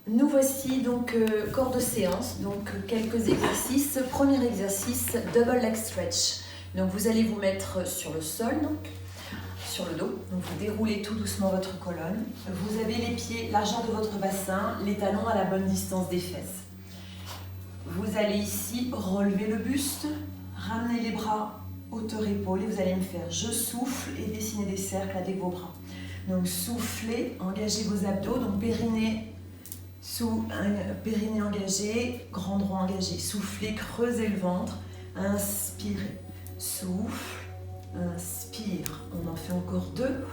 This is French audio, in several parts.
Nous voici donc corps de séance, donc quelques exercices. Premier exercice, double leg stretch. Donc vous allez vous mettre sur le sol, donc, sur le dos. Donc vous déroulez tout doucement votre colonne. Vous avez les pieds largeur de votre bassin, les talons à la bonne distance des fesses. Vous allez ici relever le buste, ramener les bras hauteur épaule et vous allez me faire je souffle et dessiner des cercles avec vos bras. Donc soufflez, engagez vos abdos, donc périnée engagé, grand droit engagé. Soufflez, creusez le ventre, inspirez, souffle, inspire. On en fait encore 2.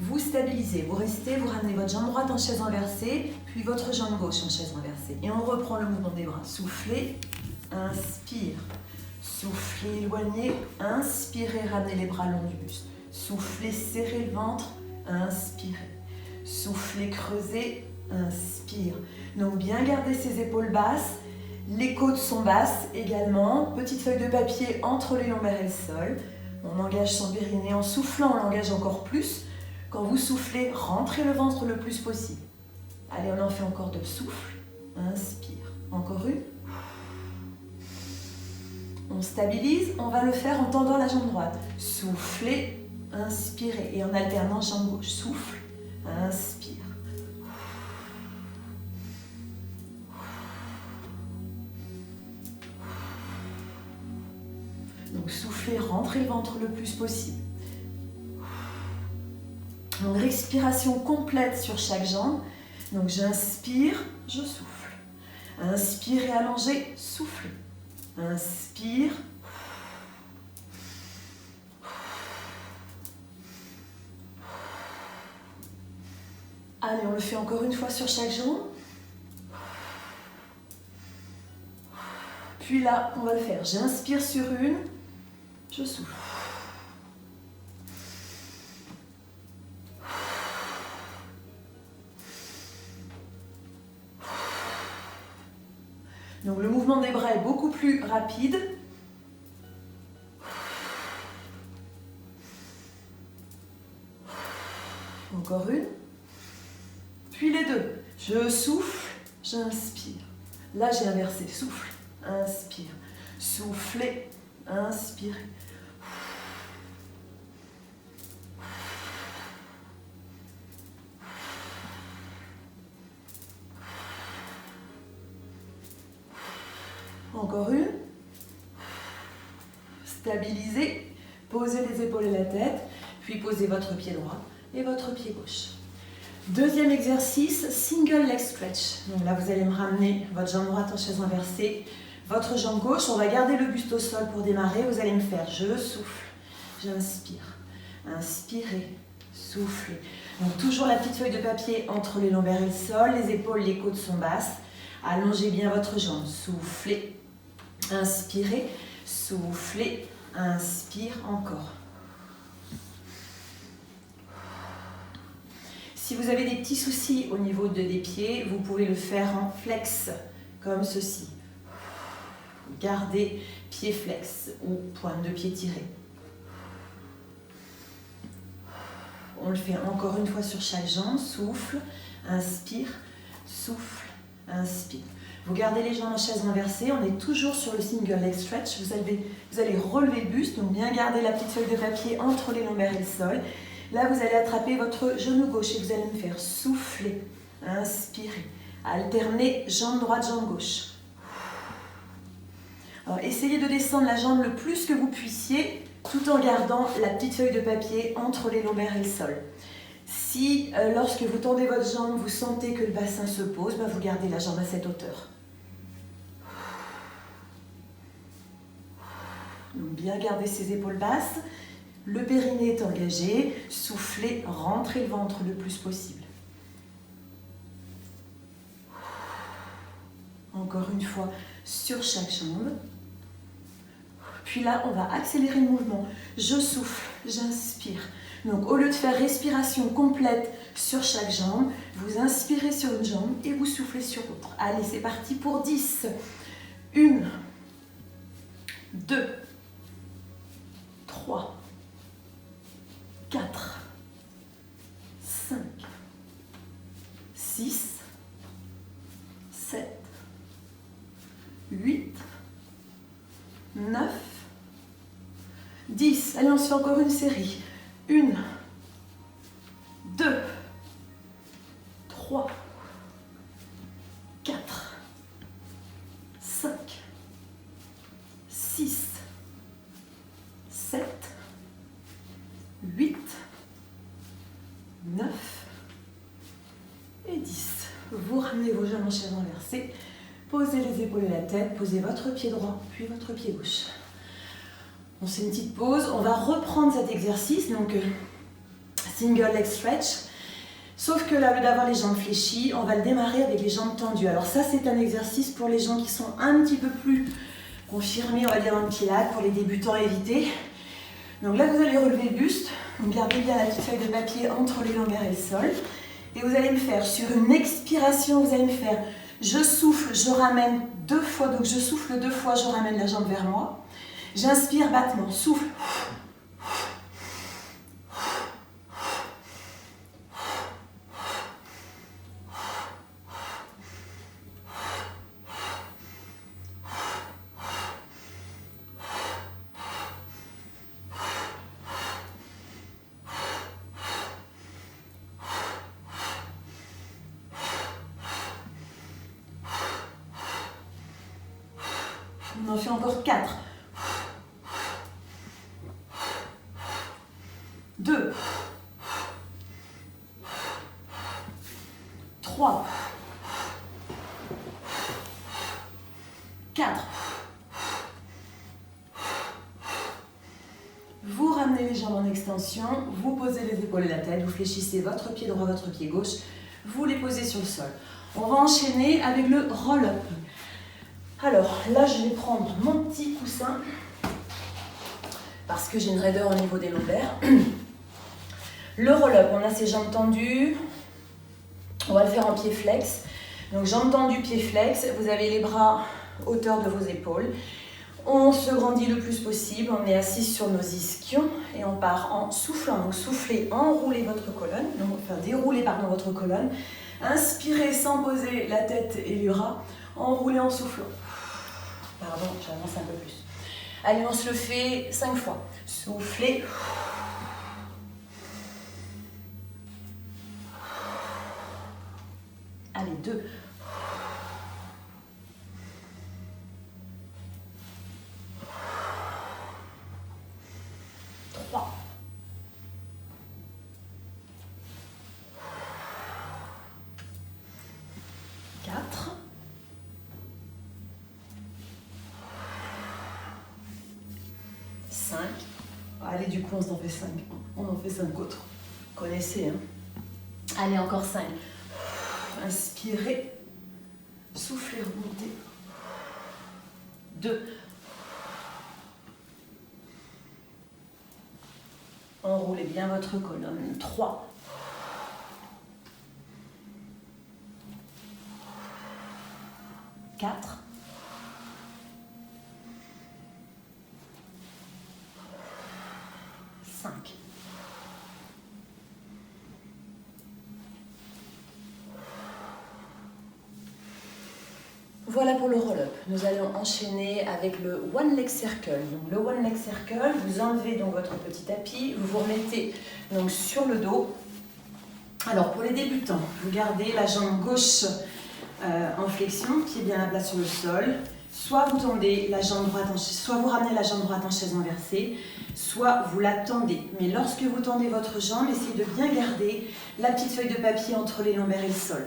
Vous stabilisez, vous restez, vous ramenez votre jambe droite en chaise renversée, puis votre jambe gauche en chaise renversée. Et on reprend le mouvement des bras. Soufflez, inspire. Soufflez, éloignez, inspirez, ramenez les bras le long du buste. Soufflez, serrez le ventre, inspirez. Soufflez, creusez, inspire. Donc bien garder ses épaules basses, les côtes sont basses également. Petite feuille de papier entre les lombaires et le sol. On engage son périnée en soufflant, on l'engage encore plus. Quand vous soufflez, rentrez le ventre le plus possible. Allez, on en fait encore 2. Souffle, inspire. Encore une. On stabilise, on va le faire en tendant la jambe droite. Soufflez, inspirez. Et en alternant jambe gauche. Souffle, inspire. Donc soufflez, rentrez le ventre le plus possible. Donc respiration complète sur chaque jambe. Donc j'inspire, je souffle. Inspirez, allongez, soufflez. Inspire. Allez, on le fait encore une fois sur chaque jambe. Puis là, on va le faire. J'inspire sur une, je souffle. Donc le mouvement des bras est beaucoup plus rapide. Encore une. Puis les 2. Je souffle, j'inspire. Là j'ai inversé. Souffle, inspire. Soufflez, inspirez. Encore une. Stabilisez. Posez les épaules et la tête. Puis posez votre pied droit et votre pied gauche. Deuxième exercice, single leg stretch. Donc là, vous allez me ramener votre jambe droite en chaise renversée. Votre jambe gauche, on va garder le buste au sol pour démarrer. Vous allez me faire je souffle, j'inspire. Inspirez, soufflez. Donc toujours la petite feuille de papier entre les lombaires et le sol. Les épaules, les côtes sont basses. Allongez bien votre jambe. Soufflez. Inspirez, soufflez, inspire encore. Si vous avez des petits soucis au niveau des pieds, vous pouvez le faire en flex, comme ceci. Gardez pied flex ou pointe de pied tirée. On le fait encore une fois sur chaque jambe. Souffle, inspire, souffle, inspire. Vous gardez les jambes en chaise renversée, on est toujours sur le single leg stretch. Vous allez relever le buste, donc bien garder la petite feuille de papier entre les lombaires et le sol. Là, vous allez attraper votre genou gauche et vous allez me faire souffler, inspirer, alterner jambe droite, jambe gauche. Alors, essayez de descendre la jambe le plus que vous puissiez, tout en gardant la petite feuille de papier entre les lombaires et le sol. Si, lorsque vous tendez votre jambe, vous sentez que le bassin se pose, vous gardez la jambe à cette hauteur. Donc, bien garder ses épaules basses, le périnée est engagé, soufflez, rentrez le ventre le plus possible. Encore une fois, sur chaque jambe. Puis là, on va accélérer le mouvement. Je souffle, j'inspire. Donc, au lieu de faire respiration complète sur chaque jambe, vous inspirez sur une jambe et vous soufflez sur l'autre. Allez, c'est parti pour 10. 1, 2, 3, 4, Allez, on se fait encore une série. 1, 2, 3, 4, 5, 6, 7, 8, 9 et 10. Vous ramenez vos jambes en chaise inversée. Posez les épaules et la tête. Posez votre pied droit, puis votre pied gauche. On fait une petite pause. On va reprendre cet exercice. Donc, single leg stretch. Sauf que là, au lieu d'avoir les jambes fléchies, on va le démarrer avec les jambes tendues. Alors ça, c'est un exercice pour les gens qui sont un petit peu plus confirmés, on va dire, dans le pilates, pour les débutants évités. Donc là, vous allez relever le buste. Vous gardez bien la petite feuille de papier entre les lombaires et le sol. Et vous allez me faire, sur une expiration, vous allez me faire, je souffle, je ramène 2 fois. Donc je souffle 2 fois, je ramène la jambe vers moi. J'inspire, battement, souffle. On en fait encore 4. 2. 3. 4. Vous ramenez les jambes en extension, vous posez les épaules et la tête, vous fléchissez votre pied droit, votre pied gauche, vous les posez sur le sol. On va enchaîner avec le roll-up. Alors là, je vais prendre mon petit coussin parce que j'ai une raideur au niveau des lombaires. Le roll-up, on a ses jambes tendues. On va le faire en pied flex. Donc jambes tendues, pied flex. Vous avez les bras hauteur de vos épaules. On se grandit le plus possible. On est assis sur nos ischions et on part en soufflant. Donc soufflez, enroulez votre colonne. Donc enfin déroulez votre colonne. Inspirez sans poser la tête et les bras. Enroulez en soufflant. Pardon, j'avance un peu plus. Allez, on se le fait 5 fois. Soufflez. Allez, 2. 3. 4. 5. Allez, du coup, on en fait 5. On en fait 5 autres. Vous connaissez, hein? Allez, encore 5. Inspirez. Soufflez, remontez. 2. Enroulez bien votre colonne. 3. 4. 5. Voilà pour le roll-up. Nous allons enchaîner avec le one leg circle. Donc, le one leg circle, vous enlevez donc votre petit tapis, vous vous remettez donc sur le dos. Alors pour les débutants, vous gardez la jambe gauche en flexion, pied bien à plat sur le sol. Soit vous tendez la jambe droite, soit vous ramenez la jambe droite en chaise inversée, soit vous la tendez. Mais lorsque vous tendez votre jambe, essayez de bien garder la petite feuille de papier entre les lombaires et le sol.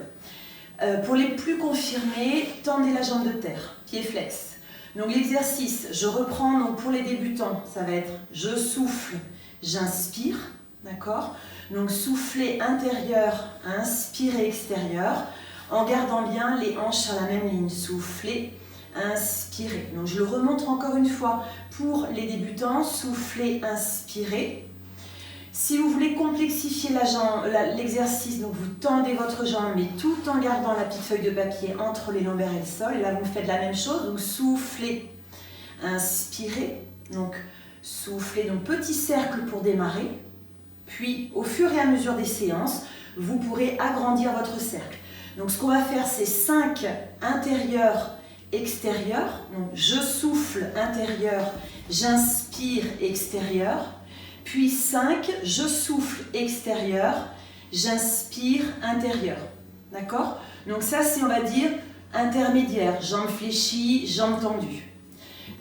Pour les plus confirmés, tendez la jambe de terre, pied flex. Donc l'exercice, je reprends, donc pour les débutants, ça va être je souffle, j'inspire, d'accord? Donc souffler intérieur, inspirer extérieur, en gardant bien les hanches sur la même ligne. Souffler, inspirer. Donc je le remontre encore une fois pour les débutants, souffler, inspirer. Si vous voulez complexifier l'exercice, donc vous tendez votre jambe, mais tout en gardant la petite feuille de papier entre les lombaires et le sol. Et là, vous faites la même chose. Donc, soufflez, inspirez. Donc, soufflez. Donc, petit cercle pour démarrer. Puis, au fur et à mesure des séances, vous pourrez agrandir votre cercle. Donc, ce qu'on va faire, c'est 5 intérieurs, extérieurs. Donc, je souffle intérieur, j'inspire extérieur. Puis 5, je souffle extérieur, j'inspire intérieur. D'accord? Donc ça, c'est, on va dire, intermédiaire, jambes fléchies, jambes tendues.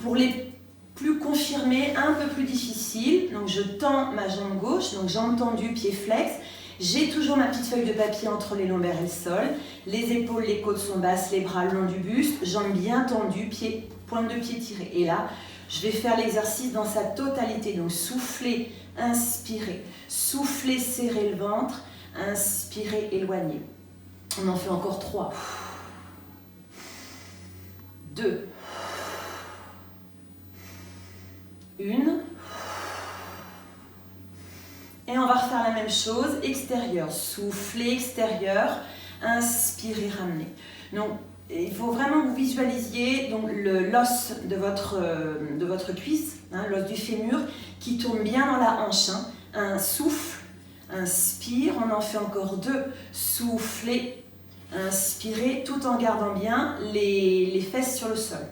Pour les plus confirmés, un peu plus difficile, donc je tends ma jambe gauche, donc jambe tendue, pied flex. J'ai toujours ma petite feuille de papier entre les lombaires et le sol. Les épaules, les côtes sont basses, les bras le long du buste, jambes bien tendues, pointe de pied tirée. Et là, je vais faire l'exercice dans sa totalité. Donc souffler, inspirer, souffler, serrer le ventre, inspirer, éloigner. On en fait encore 3. 2. 1. Et on va refaire la même chose, extérieur, souffler, extérieur, inspirer, ramener. Donc, il faut vraiment que vous visualisiez l'os de votre cuisse, hein, l'os du fémur, qui tourne bien dans la hanche. Hein. Un souffle, inspire, on en fait encore 2. Souffler, inspirer, tout en gardant bien les fesses sur le sol.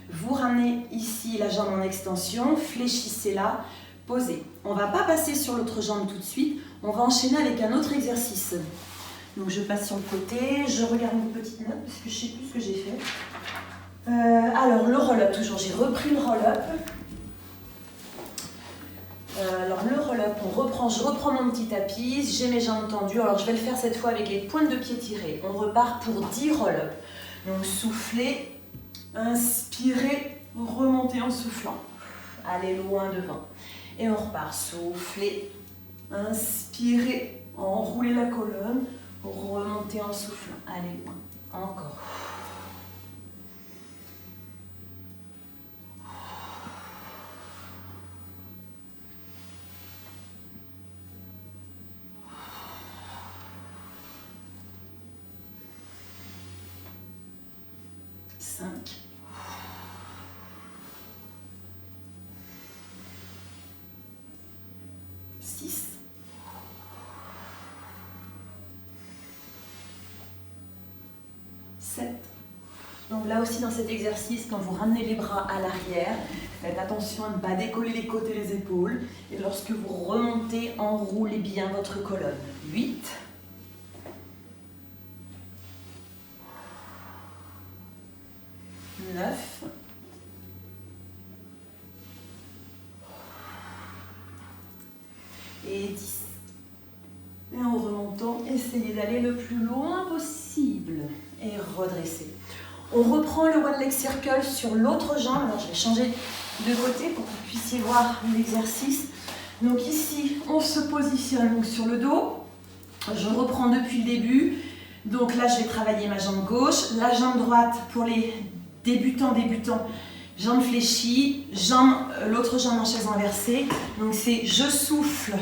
Vous ramenez ici la jambe en extension, fléchissez-la, posez. On ne va pas passer sur l'autre jambe tout de suite, on va enchaîner avec un autre exercice. Donc je passe sur le côté, je regarde une petite note parce que je ne sais plus ce que j'ai fait. Alors le roll-up, toujours, j'ai repris le roll-up. Alors le roll-up, je reprends mon petit tapis, j'ai mes jambes tendues. Alors je vais le faire cette fois avec les pointes de pied tirées. On repart pour 10 roll-up. Donc soufflez. Inspirez, remontez en soufflant. Allez loin devant. Et on repart. Soufflez, inspirez, enroulez la colonne, remontez en soufflant. Allez loin. Encore. Cinq. 6. 7. Donc là aussi dans cet exercice, quand vous ramenez les bras à l'arrière, faites attention à ne pas décoller les côtes et les épaules. Et lorsque vous remontez, enroulez bien votre colonne. 8. 9. Et 10. Et en remontant, essayez d'aller le plus loin possible. Et redressez. On reprend le one leg circle sur l'autre jambe. Alors je vais changer de côté pour que vous puissiez voir l'exercice. Donc ici, on se positionne donc sur le dos. Je reprends depuis le début. Donc là, je vais travailler ma jambe gauche. La jambe droite pour les débutants, jambe fléchie, l'autre jambe en chaise inversée. Donc c'est je souffle,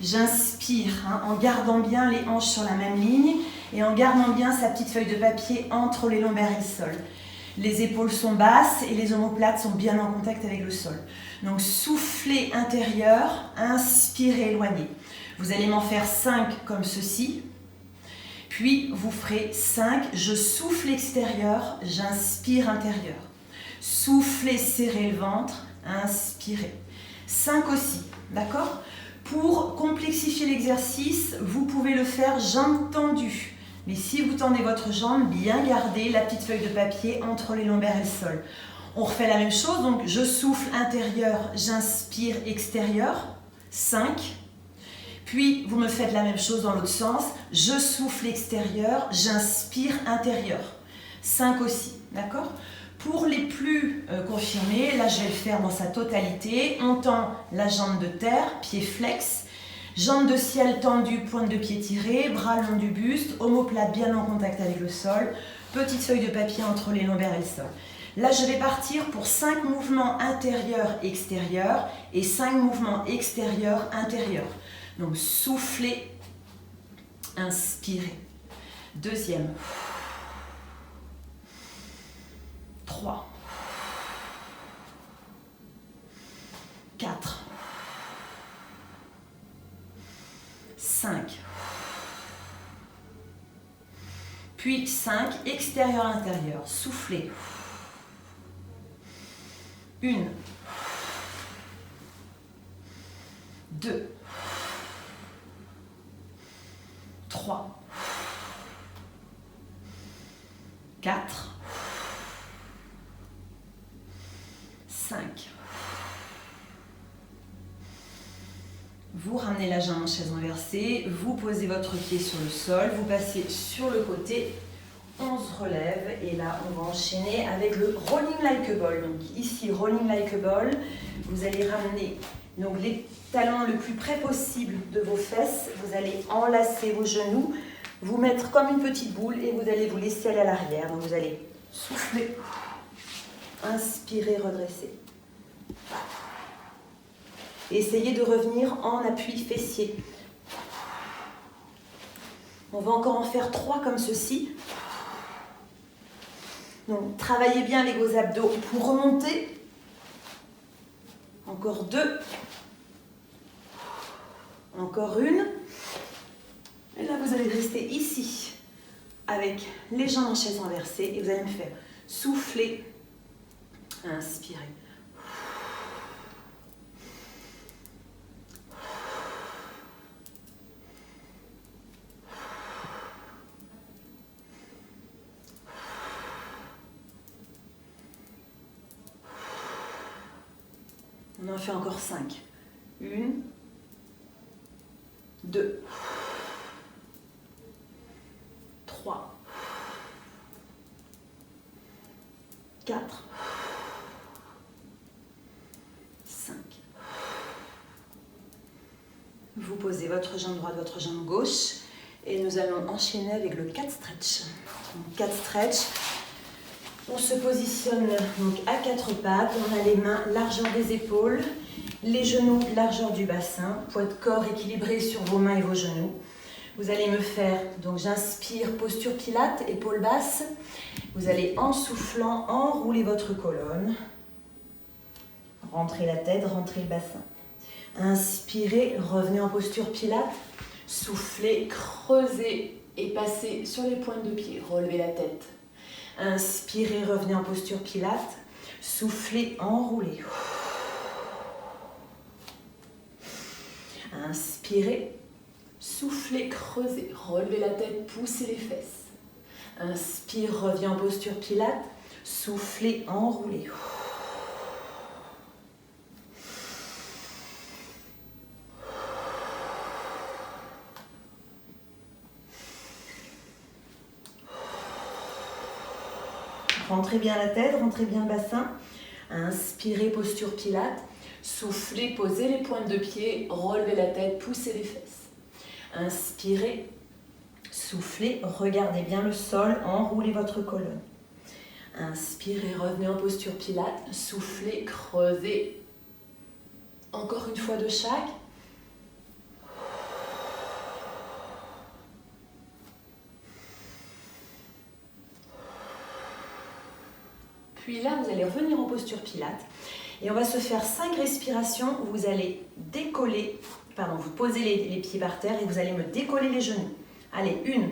j'inspire, hein, en gardant bien les hanches sur la même ligne et en gardant bien sa petite feuille de papier entre les lombaires et le sol. Les épaules sont basses et les omoplates sont bien en contact avec le sol. Donc soufflez intérieur, inspirez, éloignez. Vous allez m'en faire 5 comme ceci. Puis vous ferez 5, je souffle extérieur, j'inspire intérieur. Soufflez, serrez le ventre, inspirez. 5 aussi, d'accord? Pour complexifier l'exercice, vous pouvez le faire jambes tendues. Mais si vous tendez votre jambe, bien gardez la petite feuille de papier entre les lombaires et le sol. On refait la même chose, donc je souffle intérieur, j'inspire extérieur, 5. Puis, vous me faites la même chose dans l'autre sens. Je souffle extérieur, j'inspire intérieur. 5 aussi, d'accord? Pour les plus confirmés, là je vais le faire dans sa totalité. On tend la jambe de terre, pied flex. Jambe de ciel tendue, pointe de pied tirée, bras le long du buste, omoplate bien en contact avec le sol. Petite feuille de papier entre les lombaires et le sol. Là, je vais partir pour 5 mouvements intérieurs-extérieurs et 5 mouvements extérieurs-intérieurs. Donc, soufflez, inspirez. Deuxième. 3. 4. 5. Puis 5, extérieur-intérieur. Soufflez. 1. 3, 4, 5. Vous ramenez la jambe en chaise inversée, vous posez votre pied sur le sol, vous passez sur le côté, on se relève et là on va enchaîner avec le rolling like a ball. Donc ici, rolling like a ball, vous allez ramener donc, les talons le plus près possible de vos fesses, vous allez enlacer vos genoux, vous mettre comme une petite boule et vous allez vous laisser aller à l'arrière. Donc vous allez souffler, inspirer, redresser. Essayez de revenir en appui fessier. On va encore en faire 3 comme ceci. Donc, travaillez bien les gros abdos pour remonter. Encore 2. Encore 1. Et là, vous allez rester ici avec les jambes en chaise inversée et vous allez me faire souffler, inspirer. On en fait encore 5. 1, 2, 3, 4, 5. Vous posez votre jambe droite, votre jambe gauche et nous allons enchaîner avec le cat stretch. Donc, cat stretch. On se positionne donc à 4 pattes, on a les mains largeur des épaules, les genoux largeur du bassin, poids de corps équilibré sur vos mains et vos genoux. Vous allez me faire, donc j'inspire, posture pilates, épaules basses. Vous allez en soufflant enrouler votre colonne, rentrez la tête, rentrez le bassin. Inspirez, revenez en posture pilates, soufflez, creusez et passez sur les pointes de pied, relevez la tête. Inspirez, revenez en posture pilates, soufflez, enroulez. Inspirez, soufflez, creusez, relevez la tête, poussez les fesses. Inspire, reviens en posture pilates, soufflez, enroulez. Rentrez bien la tête, rentrez bien le bassin. Inspirez, posture pilates. Soufflez, posez les pointes de pied, relevez la tête, poussez les fesses. Inspirez, soufflez, regardez bien le sol, enroulez votre colonne. Inspirez, revenez en posture pilates. Soufflez, creusez. Encore une fois de chaque. Puis là, vous allez revenir en posture pilates et on va se faire 5 respirations où vous allez décoller, vous posez les pieds par terre et vous allez me décoller les genoux. Allez, 1,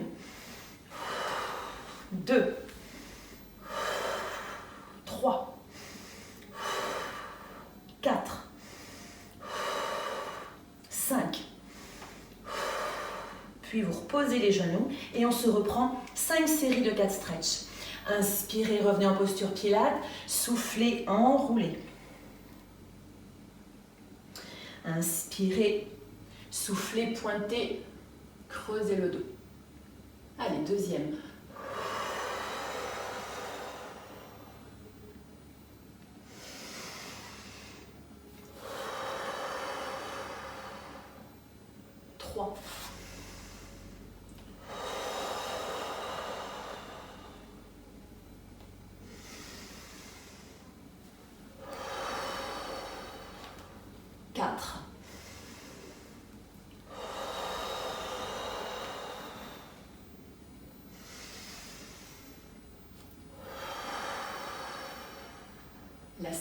2, 3, 4, 5. Puis vous reposez les genoux et on se reprend 5 séries de cat stretch. Inspirez, revenez en posture pilates, soufflez, enroulez. Inspirez, soufflez, pointez, creusez le dos. Allez, deuxième. Trois. 4.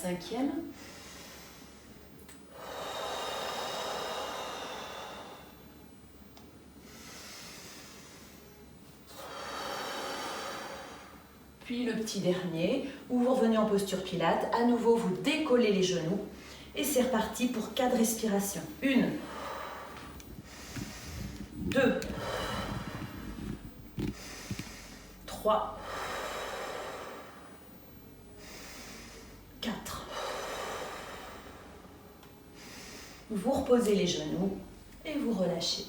5e. Puis le petit dernier, où vous revenez en posture pilates. À nouveau, vous décollez les genoux. Et c'est reparti pour 4 respirations. 1, 2, 3, 4. Vous reposez les genoux et vous relâchez.